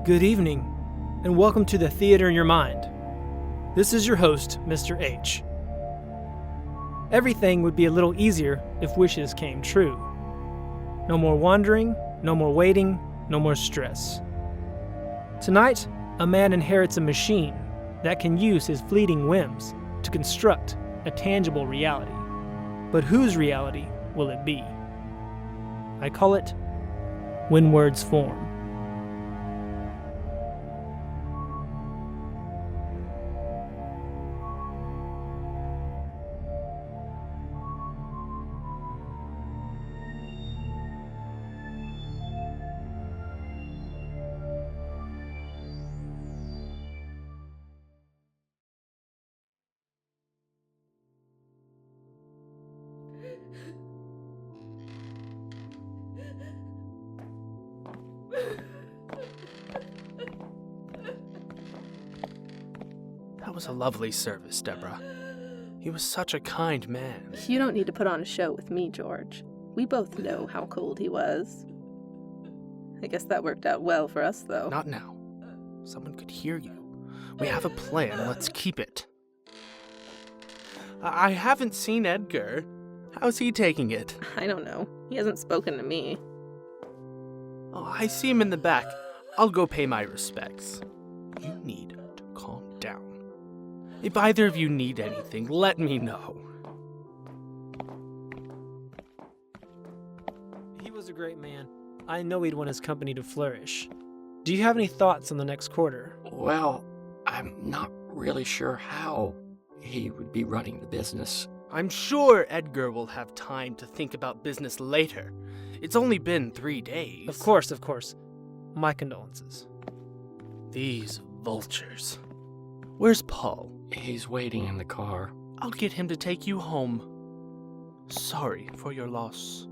Good evening, and welcome to the Theater in Your Mind. This is your host, Mr. H. Everything would be a little easier if wishes came true. No more wandering, no more waiting, no more stress. Tonight, a man inherits a machine that can use his fleeting whims to construct a tangible reality. But whose reality will it be? I call it When Words Form. That was a lovely service, Deborah. He was such a kind man. You don't need to put on a show with me, George. We both know how cold he was. I guess that worked out well for us, though. Not now. Someone could hear you. We have a plan. Let's keep it. I haven't seen Edgar. How's he taking it? I don't know. He hasn't spoken to me. Oh, I see him in the back. I'll go pay my respects. You need to calm down. If either of you need anything, let me know. He was a great man. I know he'd want his company to flourish. Do you have any thoughts on the next quarter? Well, I'm not really sure how he would be running the business. I'm sure Edgar will have time to think about business later. It's only been 3 days. Of course. My condolences. These vultures. Where's Paul? He's waiting in the car. I'll get him to take you home. Sorry for your loss.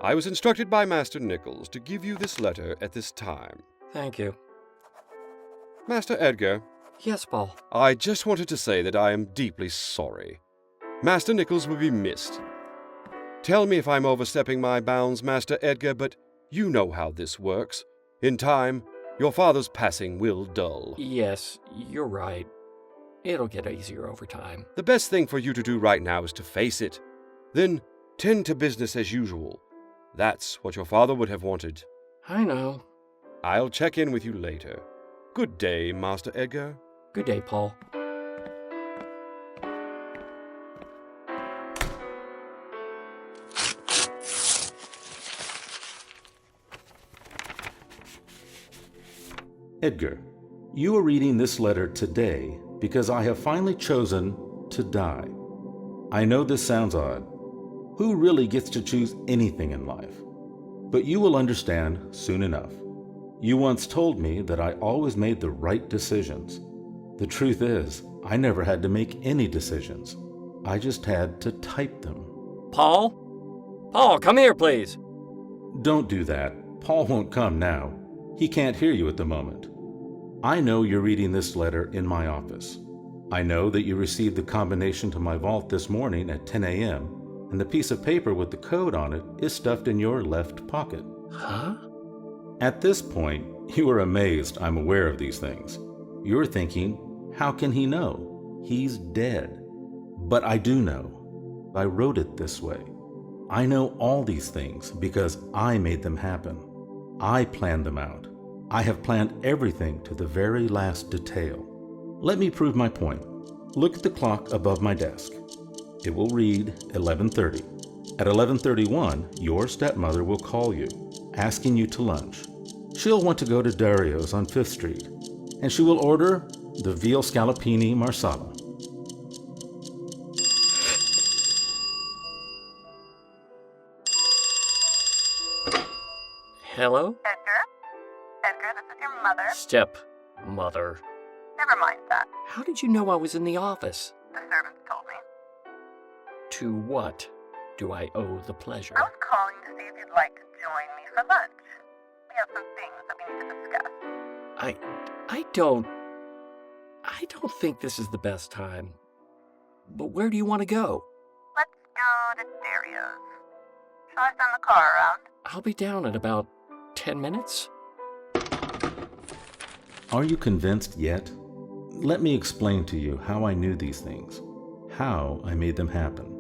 I was instructed by Master Nichols to give you this letter at this time. Thank you. Master Edgar, Yes, Paul. I just wanted to say that I am deeply sorry. Master Nichols will be missed. Tell me if I'm overstepping my bounds, Master Edgar, but you know how this works. In time, your father's passing will dull. Yes, you're right. It'll get easier over time. The best thing for you to do right now is to face it. Then tend to business as usual. That's what your father would have wanted. I know. I'll check in with you later. Good day, Master Edgar. Good day, Paul. Edgar, you are reading this letter today because I have finally chosen to die. I know this sounds odd. Who really gets to choose anything in life? But you will understand soon enough. You once told me that I always made the right decisions. The truth is, I never had to make any decisions. I just had to type them. Paul? Paul, come here, please. Don't do that. Paul won't come now. He can't hear you at the moment. I know you're reading this letter in my office. I know that you received the combination to my vault this morning at 10 a.m., and the piece of paper with the code on it is stuffed in your left pocket. Huh? At this point, you are amazed I'm aware of these things. You're thinking, how can he know? He's dead. But I do know. I wrote it this way. I know all these things because I made them happen. I planned them out. I have planned everything to the very last detail. Let me prove my point. Look at the clock above my desk. It will read 11:30. At 11:31, your stepmother will call you, asking you to lunch. She'll want to go to Dario's on 5th Street, and she will order the veal scallopini marsala. Hello? Edgar? Edgar, this is your mother. Stepmother. Never mind that. How did you know I was in the office? The servants told me. To what? do I owe the pleasure? I was calling to see if you'd like to join me for lunch. We have some things that we need to discuss. I don't think this is the best time. But where do you want to go? Let's go to Dario's. Shall I send the car around? I'll be down in about 10 minutes. Are you convinced yet? Let me explain to you how I knew these things, how I made them happen.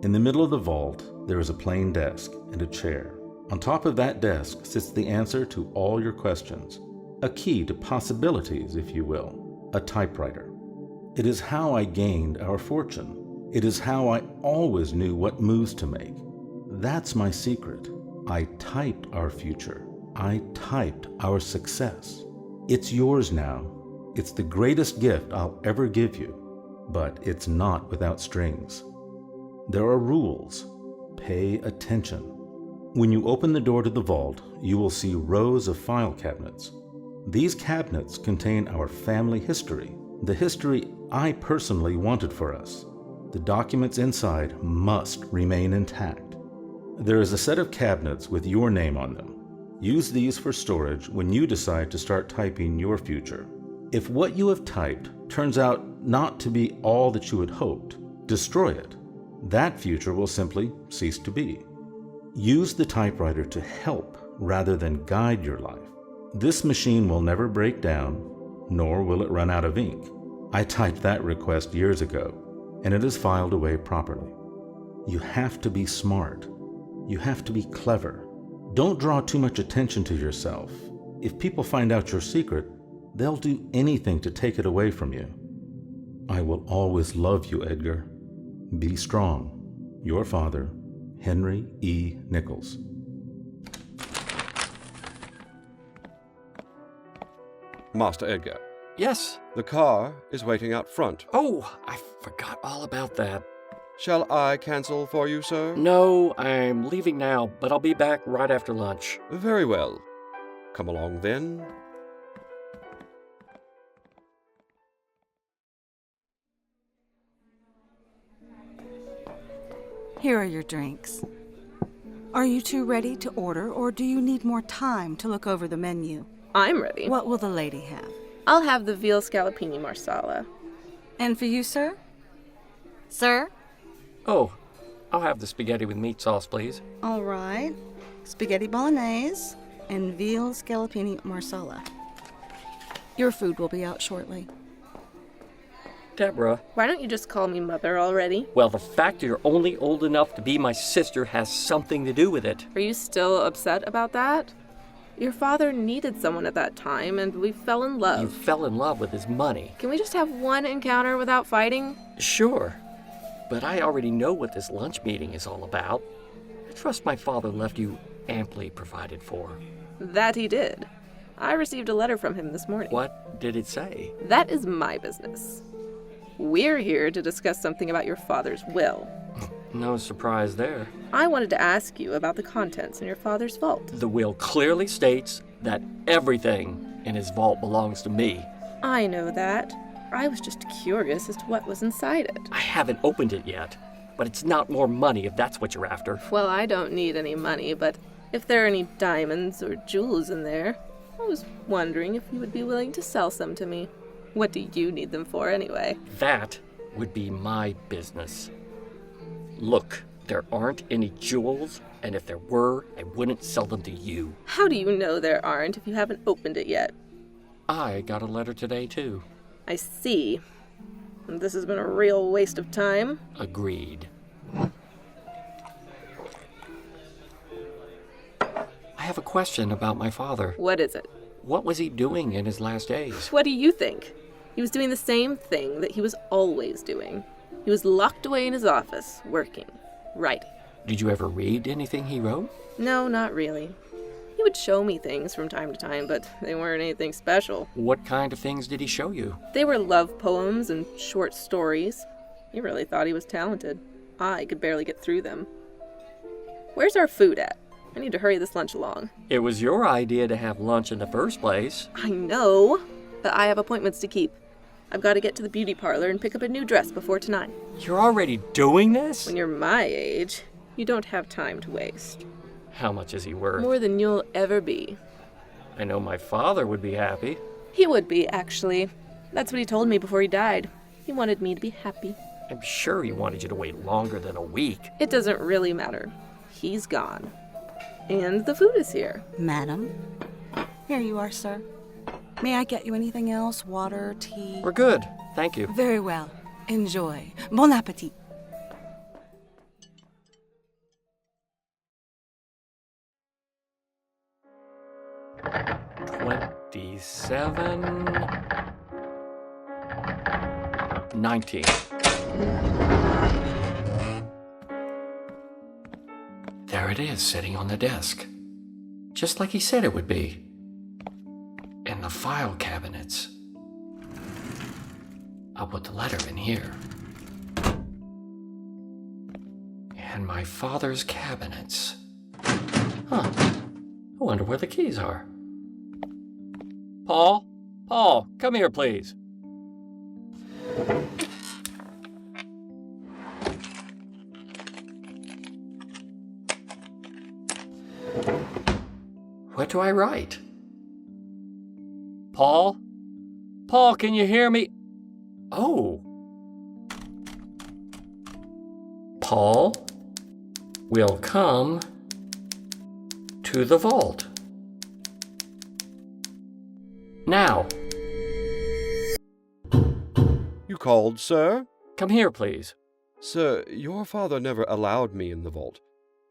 In the middle of the vault, there is a plain desk and a chair. On top of that desk sits the answer to all your questions, a key to possibilities, if you will, a typewriter. It is how I gained our fortune. It is how I always knew what moves to make. That's my secret. I typed our future. I typed our success. It's yours now. It's the greatest gift I'll ever give you, but it's not without strings. There are rules. Pay attention. When you open the door to the vault, you will see rows of file cabinets. These cabinets contain our family history, the history I personally wanted for us. The documents inside must remain intact. There is a set of cabinets with your name on them. Use these for storage when you decide to start typing your future. If what you have typed turns out not to be all that you had hoped, destroy it. That future will simply cease to be. Use the typewriter to help rather than guide your life. This machine will never break down, nor will it run out of ink. I typed that request years ago, and it is filed away properly. You have to be smart. You have to be clever. Don't draw too much attention to yourself. If people find out your secret, they'll do anything to take it away from you. I will always love you, Edgar. Be strong. Your father, Henry E. Nichols. Master Edgar, Yes. the car is waiting out front. Oh, I forgot all about that. Shall I cancel for you, sir? No, I'm leaving now, but I'll be back right after lunch. Very well. Come along then. Here are your drinks. Are you two ready to order, or do you need more time to look over the menu? I'm ready. What will the lady have? I'll have the veal scallopini marsala. And for you, sir? Sir? Oh, I'll have the spaghetti with meat sauce, please. All right. Spaghetti bolognese and veal scallopini marsala. Your food will be out shortly. Deborah, Why don't you just call me Mother already? well, the fact you're only old enough to be my sister has something to do with it. Are you still upset about that? Your father needed someone at that time, and we fell in love. You fell in love with his money. Can we just have one encounter without fighting? Sure, but I already know what this lunch meeting is all about. I trust my father left you amply provided for. That he did. I received a letter from him this morning. What did it say? That is my business. We're here to discuss something about your father's will. No surprise there. I wanted to ask you about the contents in your father's vault. The will clearly states that everything in his vault belongs to me. I know that. I was just curious as to what was inside it. I haven't opened it yet, but it's not more money if that's what you're after. Well, I don't need any money, but if there are any diamonds or jewels in there, I was wondering if you would be willing to sell some to me. What do you need them for, anyway? That would be my business. Look, there aren't any jewels, and if there were, I wouldn't sell them to you. How do you know there aren't if you haven't opened it yet? I got a letter today, too. I see. This has been a real waste of time. Agreed. I have a question about my father. What is it? What was he doing in his last days? What do you think? He was doing the same thing that he was always doing. He was locked away in his office, working, writing. Did you ever read anything he wrote? No, not really. He would show me things from time to time, but they weren't anything special. What kind of things did he show you? They were love poems and short stories. He really thought he was talented. I could barely get through them. Where's our food at? I need to hurry this lunch along. It was your idea to have lunch in the first place. I know, but I have appointments to keep. I've got to get to the beauty parlor and pick up a new dress before tonight. You're already doing this? When you're my age, You don't have time to waste. How much is he worth? More than you'll ever be. I know my father would be happy. He would be, actually. That's what he told me before he died. He wanted me to be happy. I'm sure he wanted you to wait longer than a week. It doesn't really matter. He's gone. And the food is here. Madam, here you are, sir. May I get you anything else? Water, tea? We're good, thank you. Very well. Enjoy. Bon appetit. $27... 19. There it is, sitting on the desk. Just like he said it would be. And the file cabinets. I'll put the letter in here. And my father's cabinets. Huh. I wonder where the keys are. Paul? Paul, come here, please. What do I write? Paul? Paul, can you hear me? Oh. Paul will come to the vault. Now. You called, sir? Come here, please. Sir, your father never allowed me in the vault.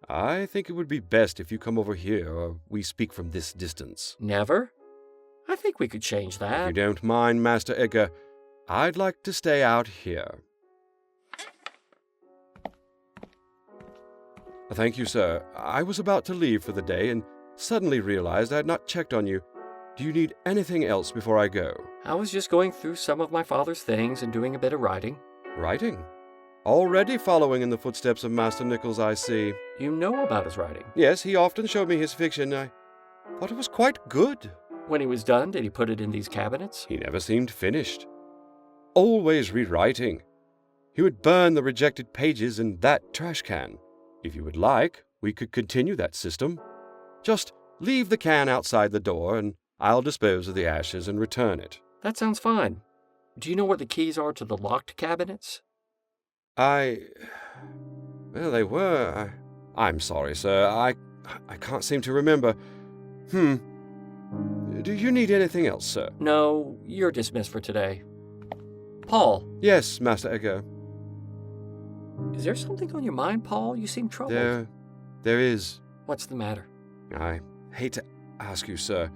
I think it would be best if you come over here, or we speak from this distance. Never? I think we could change If that. you don't mind, Master Edgar, I'd like to stay out here. Thank you, sir. I was about to leave for the day and suddenly realized I had not checked on you. Do you need anything else before I go? I was just going through some of my father's things and doing a bit of writing. Writing? Already following in the footsteps of Master Nichols, I see. You know about his writing. Yes, he often showed me his fiction. I thought it was quite good. When he was done, did he put it in these cabinets? He never seemed finished. Always rewriting. He would burn the rejected pages in that trash can. If you would like, we could continue that system. Just leave the can outside the door, and I'll dispose of the ashes and return it. That sounds fine. Do you know where the keys are to the locked cabinets? Well, they were. I'm sorry, sir. I can't seem to remember. Do you need anything else, sir? No, you're dismissed for today. Paul. Yes, Master Edgar. Is there something on your mind, Paul? You seem troubled. There is. What's the matter? I hate to ask you, sir,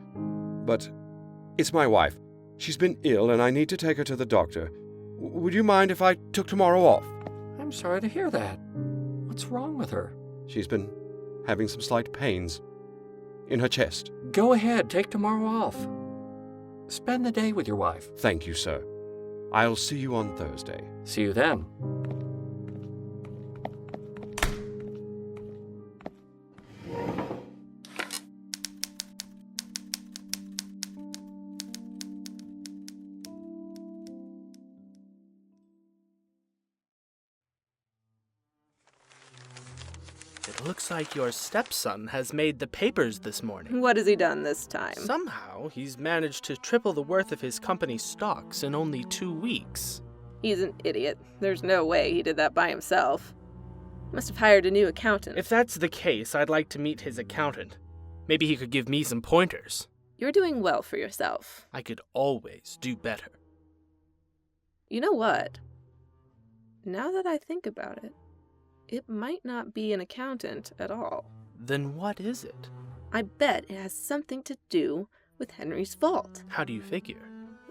but it's my wife. She's been ill, and I need to take her to the doctor. Would you mind if I took tomorrow off? I'm sorry to hear that. What's wrong with her? She's been having some slight pains in her chest. Go ahead, take tomorrow off. Spend the day with your wife. Thank you, sir. I'll see you on Thursday. See you then. It looks like your stepson has made the papers this morning. What has he done this time? Somehow, he's managed to triple the worth of his company's stocks in only 2 weeks. He's an idiot. There's no way he did that by himself. Must have hired a new accountant. If that's the case, I'd like to meet his accountant. Maybe he could give me some pointers. You're doing well for yourself. I could always do better. You know what? Now that I think about it, it might not be an accountant at all. Then what is it? I bet it has something to do with Henry's vault. How do you figure?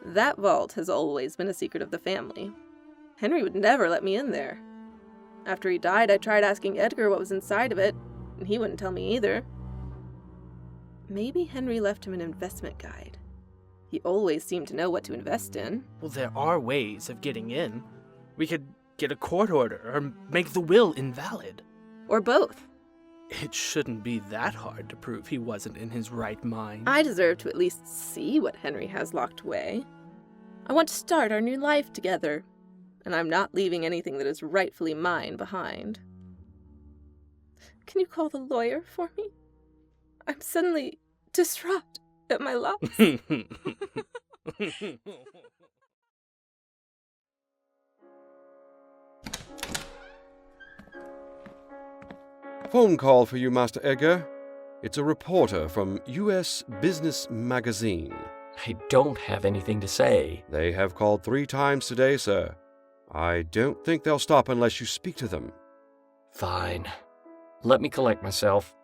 That vault has always been a secret of the family. Henry would never let me in there. After he died, I tried asking Edgar what was inside of it, and he wouldn't tell me either. Maybe Henry left him an investment guide. He always seemed to know what to invest in. Well, there are ways of getting in. We could get a court order or make the will invalid. Or both. It shouldn't be that hard to prove he wasn't in his right mind. I deserve to at least see what Henry has locked away. I want to start our new life together, and I'm not leaving anything that is rightfully mine behind. Can you call the lawyer for me? I'm suddenly distraught at my loss. Phone call for you, Master Edgar. It's a reporter from U.S. Business Magazine. I don't have anything to say. They have called 3 times today, sir. I don't think they'll stop unless you speak to them. Fine. Let me collect myself.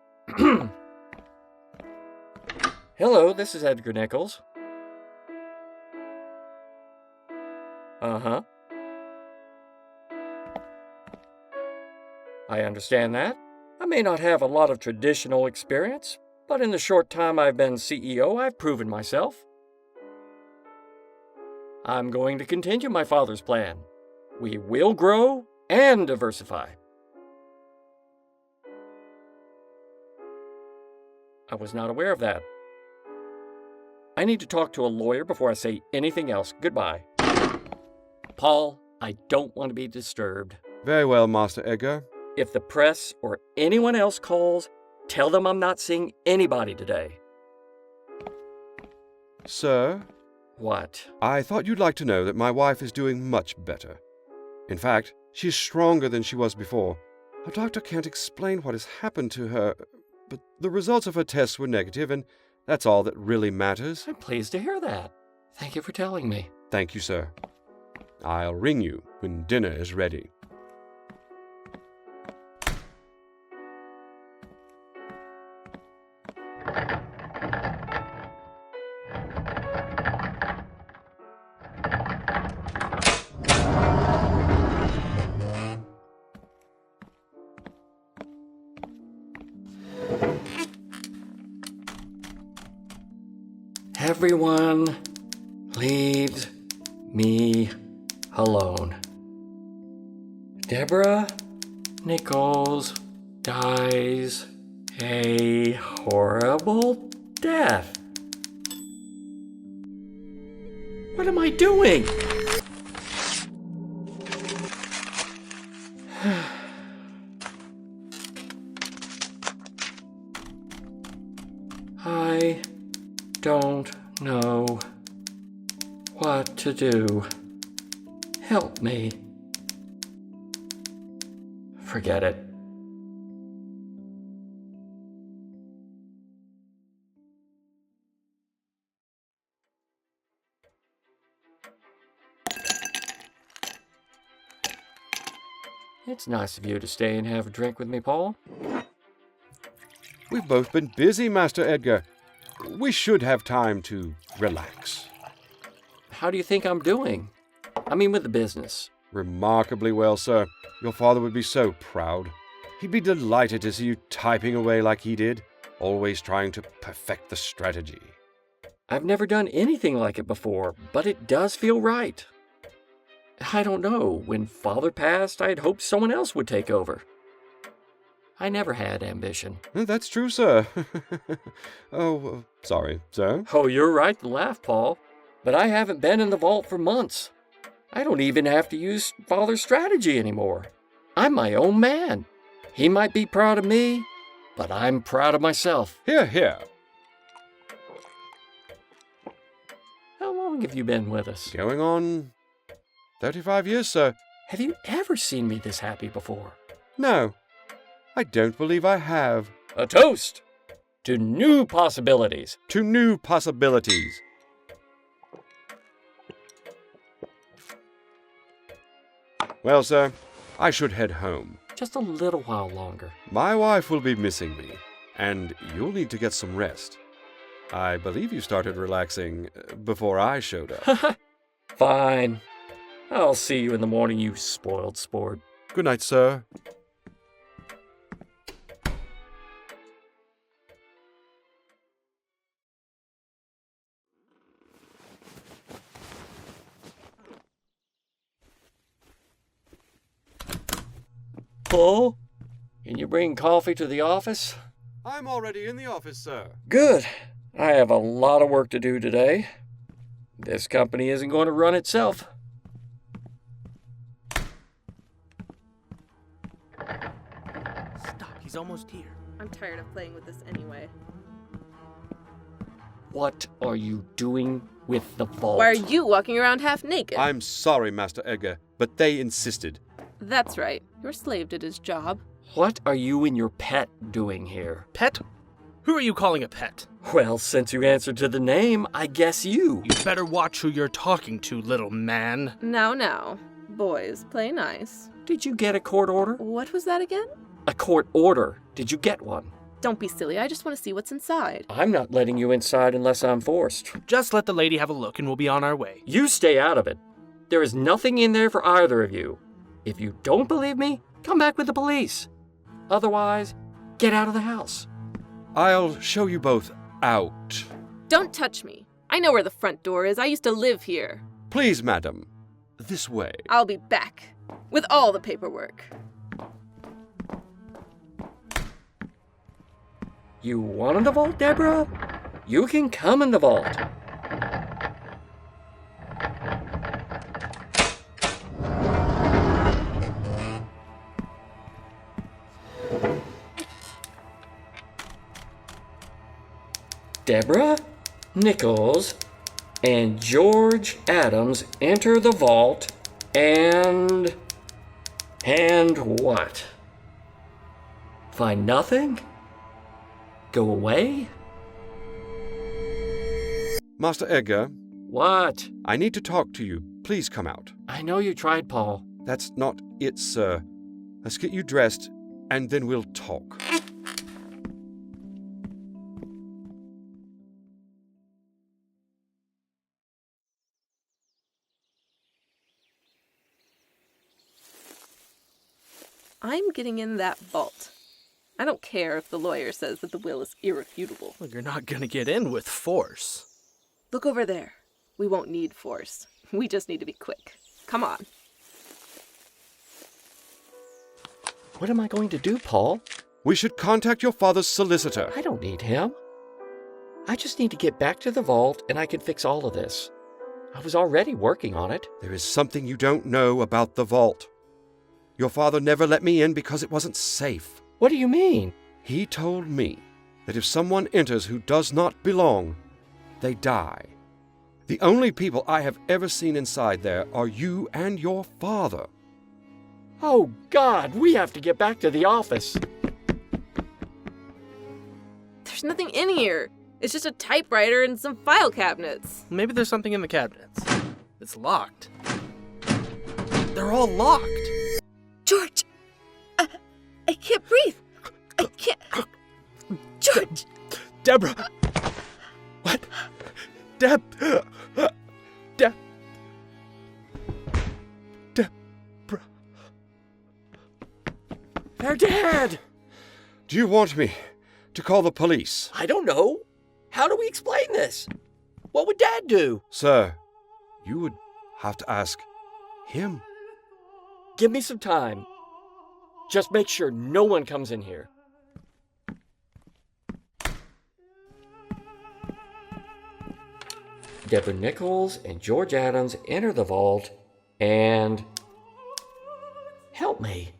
Hello, this is Edgar Nichols. Uh-huh. I understand that. I may not have a lot of traditional experience, but in the short time I've been CEO, I've proven myself. I'm going to continue my father's plan. We will grow and diversify. I was not aware of that. I need to talk to a lawyer before I say anything else. Goodbye. Paul, I don't want to be disturbed. Very well, Master Edgar. If the press or anyone else calls, tell them I'm not seeing anybody today. Sir? What? I thought you'd like to know that my wife is doing much better. In fact, she's stronger than she was before. A doctor can't explain what has happened to her, but the results of her tests were negative, and that's all that really matters. I'm pleased to hear that. Thank you for telling me. Thank you, sir. I'll ring you when dinner is ready. Everyone leaves me alone. Deborah Nichols dies a horrible death. What am I doing? I don't know what to do. Help me. Forget it. It's nice of you to stay and have a drink with me, Paul. We've both been busy, Master Edgar. We should have time to relax. How do you think I'm doing? I mean, with the business. Remarkably well, sir. Your father would be so proud. He'd be delighted to see you typing away like he did, always trying to perfect the strategy. I've never done anything like it before, but it does feel right. I don't know. When Father passed, I'd hoped someone else would take over. I never had ambition. That's true, sir. Oh, sorry, sir. Oh, you're right to laugh, Paul. But I haven't been in the vault for months. I don't even have to use Father's strategy anymore. I'm my own man. He might be proud of me, but I'm proud of myself. Hear, hear. How long have you been with us? Going on 35 years, sir. Have you ever seen me this happy before? No, I don't believe I have. A toast to new possibilities. To new possibilities. Well, sir, I should head home. Just a little while longer. My wife will be missing me, and you'll need to get some rest. I believe you started relaxing before I showed up. Fine. I'll see you in the morning, you spoiled sport. Good night, sir. Paul, can you bring coffee to the office? I'm already in the office, sir. Good. I have a lot of work to do today. This company isn't going to run itself. Stop, he's He's almost here. I'm tired of playing with this anyway. What are you doing with the vault? Why are you walking around half naked? I'm sorry, Master Edgar, but they insisted. That's right. Your slave did his job. What are you and your pet doing here? Pet? Who are you calling a pet? Well, since you answered to the name, I guess you. You better watch who you're talking to, little man. Now. Boys, play nice. Did you get a court order? What was that again? A court order. Did you get one? Don't be silly. I just want to see what's inside. I'm not letting you inside unless I'm forced. Just let the lady have a look and we'll be on our way. You stay out of it. There is nothing in there for either of you. If you don't believe me, come back with the police. Otherwise, get out of the house. I'll show you both out. Don't touch me. I know where the front door is. I used to live here. Please, madam. This way. I'll be back. With all the paperwork. You want in the vault, Deborah? You can come in the vault. Deborah, Nichols, and George Adams enter the vault and what? Find nothing? Go away? Master Edgar, What? I need to talk to you. Please come out. I know you tried, Paul. That's not it, sir. Let's get you dressed, and then we'll talk. I'm getting in that vault. I don't care if the lawyer says that the will is irrefutable. Well, you're not gonna get in with force. Look over there. We won't need force. We just need to be quick. Come on. What am I going to do, Paul? We should contact your father's solicitor. I don't need him. I just need to get back to the vault and I can fix all of this. I was already working on it. There is something you don't know about the vault. Your father never let me in because it wasn't safe. What do you mean? He told me that if someone enters who does not belong, they die. The only people I have ever seen inside there are you and your father. Oh, God, we have to get back to the office. There's nothing in here. It's just a typewriter and some file cabinets. Maybe there's something in the cabinets. It's locked. They're all locked. George! I can't breathe. I can't. George! Deborah! What? Deborah! They're dead! Do you want me to call the police? I don't know. How do we explain this? What would Dad do? Sir, you would have to ask him. Give me some time. Just make sure no one comes in here. Deborah Nichols and George Adams enter the vault and... Help me.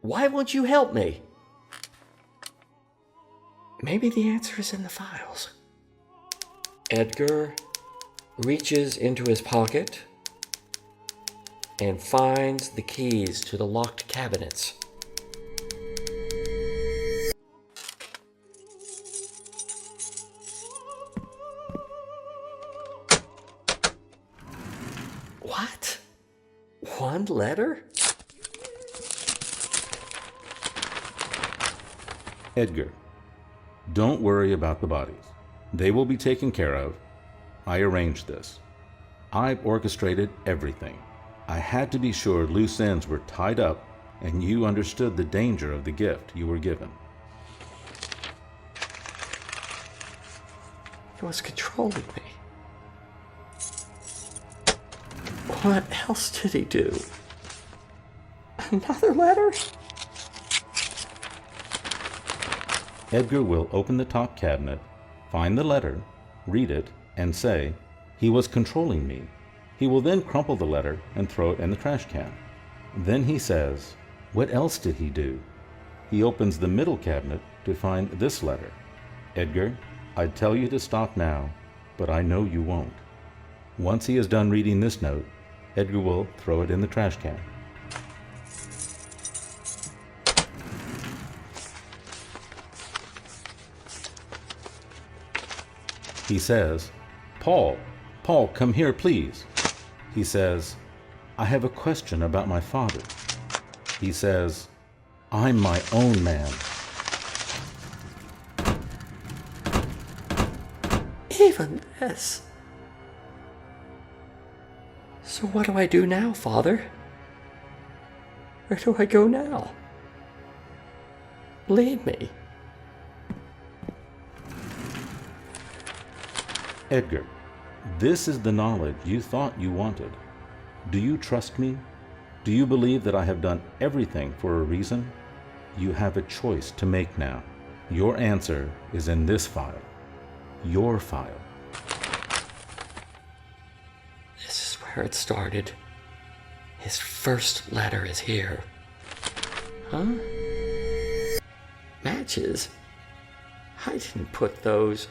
Why won't you help me? Maybe the answer is in the files. Edgar reaches into his pocket and finds the keys to the locked cabinets. What? One letter? Edgar, don't worry about the bodies. They will be taken care of. I arranged this. I've orchestrated everything. I had to be sure loose ends were tied up and you understood the danger of the gift you were given. He was controlling me. What else did he do? Another letter? Edgar will open the top cabinet, find the letter, read it, and say, "He was controlling me." He will then crumple the letter and throw it in the trash can. Then he says, "What else did he do?" He opens the middle cabinet to find this letter. Edgar, I'd tell you to stop now, but I know you won't. Once he is done reading this note, Edgar will throw it in the trash can. He says, Paul, come here, please. He says, I have a question about my father. He says, I'm my own man. Even this. So what do I do now, Father? Where do I go now? Lead me. Edgar, this is the knowledge you thought you wanted. Do you trust me? Do you believe that I have done everything for a reason? You have a choice to make now. Your answer is in this file. Your file. This is where it started. His first letter is here. Huh? Matches? I didn't put those.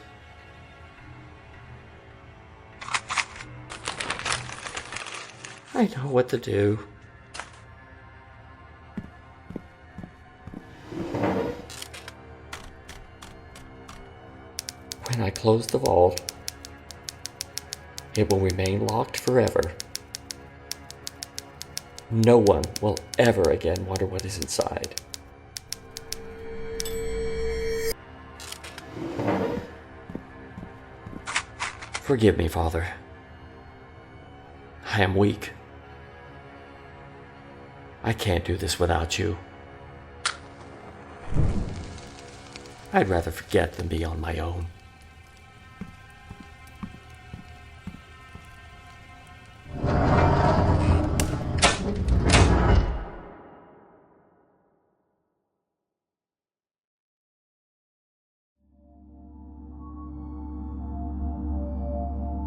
I know what to do. When I close the vault, it will remain locked forever. No one will ever again wonder what is inside. Forgive me, Father. I am weak. I can't do this without you. I'd rather forget than be on my own.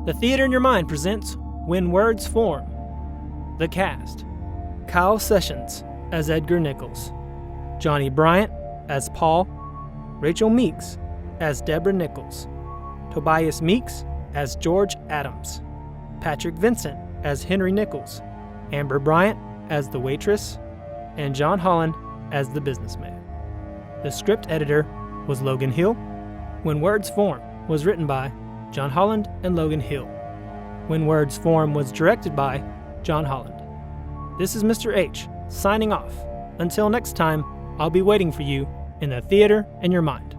The Theater in Your Mind presents When Words Form. The cast: Kyle Sessions as Edgar Nichols, Johnny Bryant as Paul, Rachel Meeks as Deborah Nichols, Tobyas Meeks as George Adams, Patrick Vincent as Henry Nichols, Amber Bryant as the waitress, and Jon Holland as the businessman. The script editor was Logan Hill. When Words Form was written by Jon Holland and Logan Hill. When Words Form was directed by Jon Holland. This is Mr. H, signing off. Until next time, I'll be waiting for you in the theater in your mind.